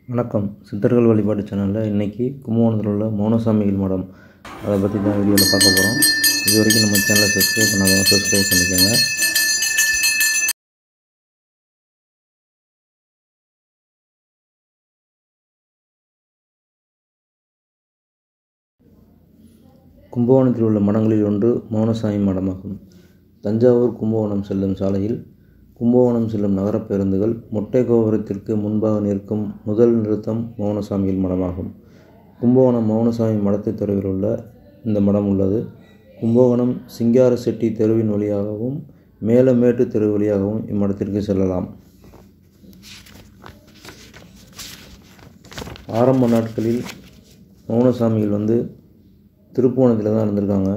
வணக்கம். சித்தர்கள் வழிபாட்டு சேனலில் இன்றைக்கி கும்பகோணத்தில் உள்ள மௌனசாமிகள் மடம் அதை பற்றி தான் வீடியோவில் பார்க்க போகிறோம். இது வரைக்கும் நம்ம சேனலை சப்ஸ்கிரைப் பண்ணாதவங்க சப்ஸ்கிரைப் பண்ணிக்கோங்க. கும்பகோணத்தில் உள்ள மடங்களில் ஒன்று மௌனசாமி மடமாகும். தஞ்சாவூர் கும்பகோணம் செல்லும் சாலையில் கும்பகோணம் செல்லும் நகர பேருந்துகள் மொட்டை கோபுரத்திற்கு முன்பாக நிற்கும் முதல் நிறுத்தம் மௌனசாமிகள் மடமாகும். கும்பகோணம் மௌனசாமி மடத்தை தொலைவில் உள்ள இந்த மடம் உள்ளது. கும்பகோணம் சிங்கார செட்டி தெருவின் வழியாகவும் மேலமேட்டு தெரு வழியாகவும் இம்மடத்திற்கு செல்லலாம். ஆரம்ப நாட்களில் மௌனசாமிகள் திருப்புவனத்தில் தான் இருந்திருக்காங்க.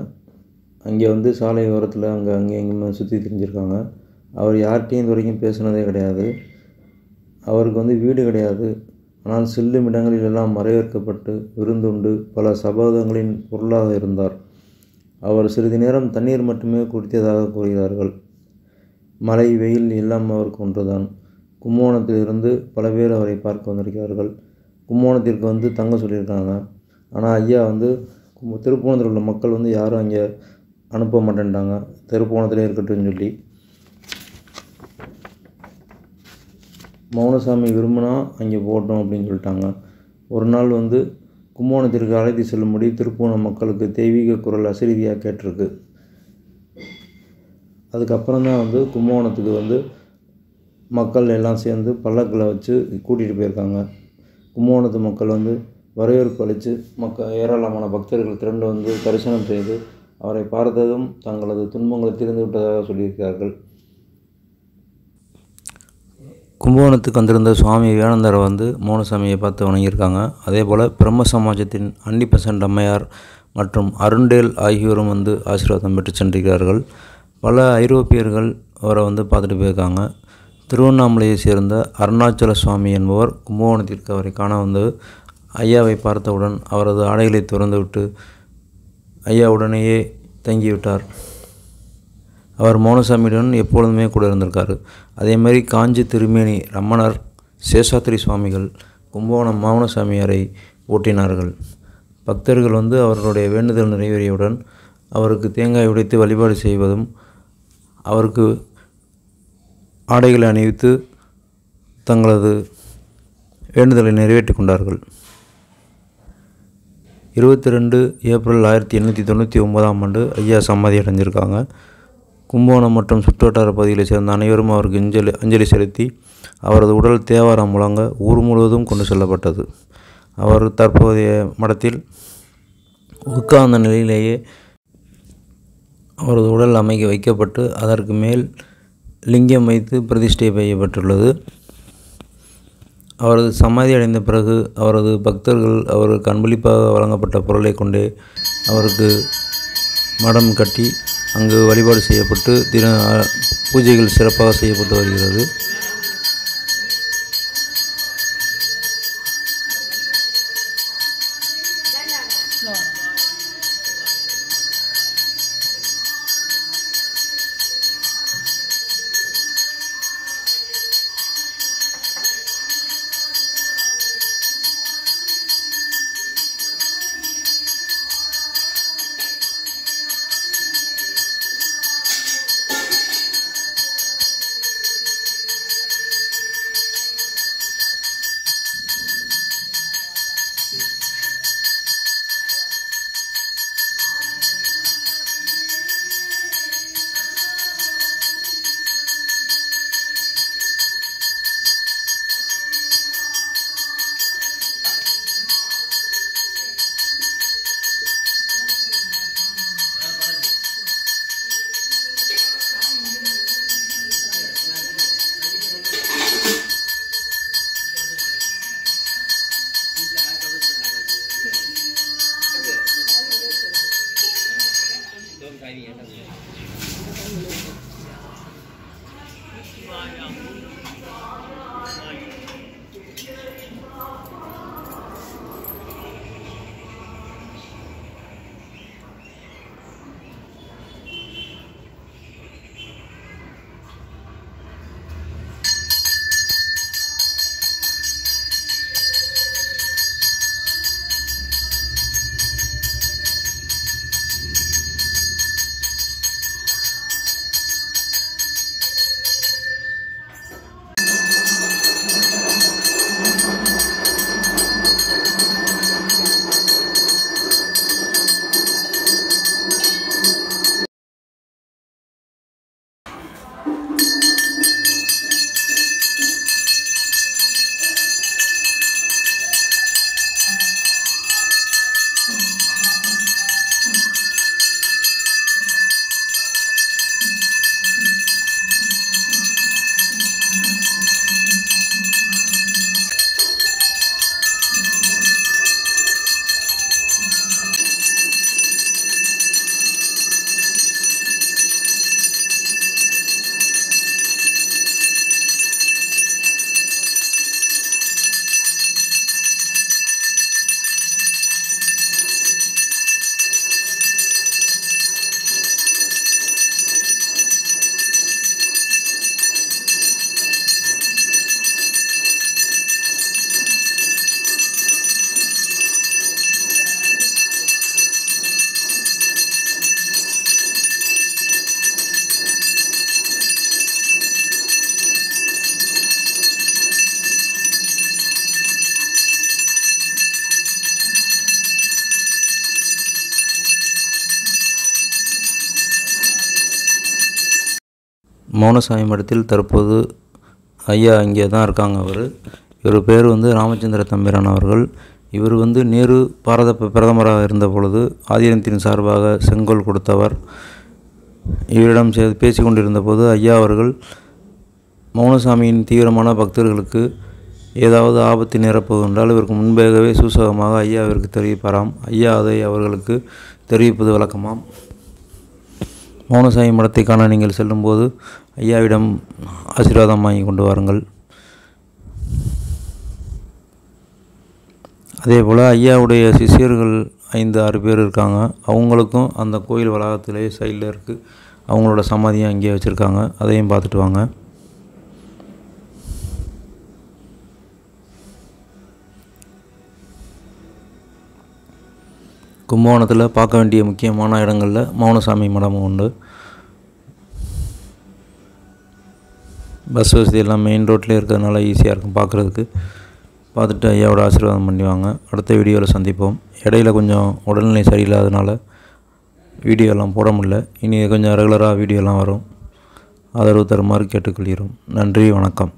அங்கே சாலை ஓரத்தில் அங்கே எங்கேயுமே சுற்றி திரிஞ்சிருக்காங்க. அவர் யார்கிட்டையும் இது வரைக்கும் பேசுனதே கிடையாது. அவருக்கு வீடு கிடையாது. ஆனால் செல்லும் இடங்களிலெல்லாம் வரவேற்கப்பட்டு விருந்துண்டு பல சபதங்களின் பொருளாக இருந்தார். அவர் சிறிது நேரம் தண்ணீர் மட்டுமே குடித்ததாக கூறுகிறார்கள். மழை வெயில் எல்லாம் அவருக்கு ஒன்றுதான். கும்பகோணத்திலிருந்து பல பேர் அவரை பார்க்க வந்திருக்கிறார்கள். கும்பகோணத்திற்கு தங்க சொல்லியிருக்காங்க. ஆனால் ஐயா திருப்புவனத்தில் உள்ள மக்கள் யாரும் அங்கே அனுப்ப மாட்டேன்ட்டாங்க. திருப்புவனத்திலே இருக்கட்டும்னு சொல்லி. மௌனசாமி விரும்பினா அங்கே போட்டோம் அப்படின்னு சொல்லிட்டாங்க. ஒரு நாள் கும்பகோணத்திற்கு அழைத்து செல்லும்படி திருப்புவனம் மக்களுக்கு தெய்வீக குரல் அசரீதியாக கேட்டிருக்கு. அதுக்கப்புறம் தான் கும்பகோணத்துக்கு மக்கள் எல்லாம் சேர்ந்து பல்லக்கில் வச்சு கூட்டிகிட்டு போயிருக்காங்க. கும்பகோணத்து மக்கள் வரவேற்பு அளித்து ஏராளமான பக்தர்கள் திரண்டு தரிசனம் செய்து அவரை பார்த்ததும் தங்களது துன்பங்களை தீர்ந்து விட்டதாக சொல்லியிருக்கிறார்கள். கும்பகோணத்துக்கு வந்திருந்த சுவாமி விவேகானந்தரை மௌனசாமியை பார்த்து வணங்கியிருக்காங்க. அதே போல் பிரம்ம சமாஜத்தின் அன்னிபெசன்ட் அம்மையார் மற்றும் அருண்டேல் ஆகியோரும் ஆசீர்வாதம் பெற்று சென்றிருக்கிறார்கள். பல ஐரோப்பியர்கள் அவரை பார்த்துட்டு போயிருக்காங்க. திருவண்ணாமலையை சேர்ந்த அருணாச்சல சுவாமி என்பவர் கும்பகோணத்திற்கு அவரை காண ஐயாவை பார்த்தவுடன் அவரது ஆடைகளை திறந்துவிட்டு ஐயா உடனேயே தங்கிவிட்டார். அவர் மௌனசாமியுடன் எப்பொழுதுமே கூட இருந்திருக்கார். அதேமாதிரி காஞ்சி திருமேனி ரமணர் சேஷாத்திரி சுவாமிகள் கும்பகோணம் மௌனசாமியாரை ஓட்டினார்கள். பக்தர்கள் அவர்களுடைய வேண்டுதல் நிறைவேறியவுடன் அவருக்கு தேங்காய் உடைத்து வழிபாடு செய்வதும் அவருக்கு ஆடைகளை அணிவித்து தங்களது வேண்டுதலை நிறைவேற்றி கொண்டார்கள். 22 ஏப்ரல் 1899 ஐயா சமாதி அடைஞ்சிருக்காங்க. கும்பகோணம் மற்றும் சுற்றுவட்டார பகுதிகளை சேர்ந்த அனைவரும் அவருக்கு அஞ்சலி செலுத்தி அவரது உடல் தேவாரம் முழங்க ஊர் முழுவதும் கொண்டு செல்லப்பட்டது. அவர் தற்போதைய மடத்தில் உட்கார்ந்த நிலையிலேயே அவரது உடல் வைக்கப்பட்டு அதற்கு மேல் லிங்கம் வைத்து பிரதிஷ்டை செய்யப்பட்டுள்ளது. அவரது சமாதி அடைந்த பிறகு அவரது பக்தர்கள் அவருக்கு அன்பளிப்பாக வழங்கப்பட்ட பொருளை கொண்டே அவருக்கு மடம் கட்டி அங்கு வழிபாடு செய்யப்பட்டு பூஜைகள் சிறப்பாக செய்யப்பட்டு வருகிறது. மௌனசாமி மடத்தில் தற்போது ஐயா இங்கே தான் இருக்காங்க. இவர் பேர் ராமச்சந்திர தம்பிரான் அவர்கள். இவர் நேரு பாரத பிரதமராக இருந்த பொழுது ஆதீனத்தின் சார்பாக செங்கோல் கொடுத்தவர். இவரிடம் பேசி கொண்டிருந்த போது ஐயா அவர்கள் மௌனசாமியின் தீவிரமான பக்தர்களுக்கு ஏதாவது ஆபத்து நேரப்போவென்றால் இவருக்கு முன்பாகவே சூசகமாக ஐயாவிற்கு தெரிவிப்பாராம். ஐயா அதை அவர்களுக்கு தெரிவிப்பது வழக்கமாம். மௌனசாமி மடத்தை காண நீங்கள் செல்லும்போது ஐயாவிடம் ஆசீர்வாதம் வாங்கி கொண்டு வாருங்கள். அதே போல் ஐயாவுடைய சிஷியர்கள் 5-6 பேர் இருக்காங்க. அவங்களுக்கும் அந்த கோயில் வளாகத்திலே சைடில் இருக்குது. அவங்களோட சமாதியும் அங்கேயே வச்சுருக்காங்க. அதையும் பார்த்துட்டு வாங்க. கும்பகோணத்தில் பார்க்க வேண்டிய முக்கியமான இடங்களில் மௌனசாமி மடமும் உண்டு. பஸ் வசதி எல்லாம் மெயின் ரோட்லேயே இருக்கிறதுனால ஈஸியாக இருக்கும் பார்க்குறதுக்கு. பார்த்துட்டு ஐயாவோட ஆசீர்வாதம் பண்ணிவாங்க. அடுத்த வீடியோவில் சந்திப்போம். இடையில கொஞ்சம் உடல்நிலை சரியில்லாதனால வீடியோலாம் போட முடியல. இனி கொஞ்சம் ரெகுலராக வீடியோலாம் வரும். ஆதரவு தருமாறு கேட்டுக்கொள்கிறோம். நன்றி, வணக்கம்.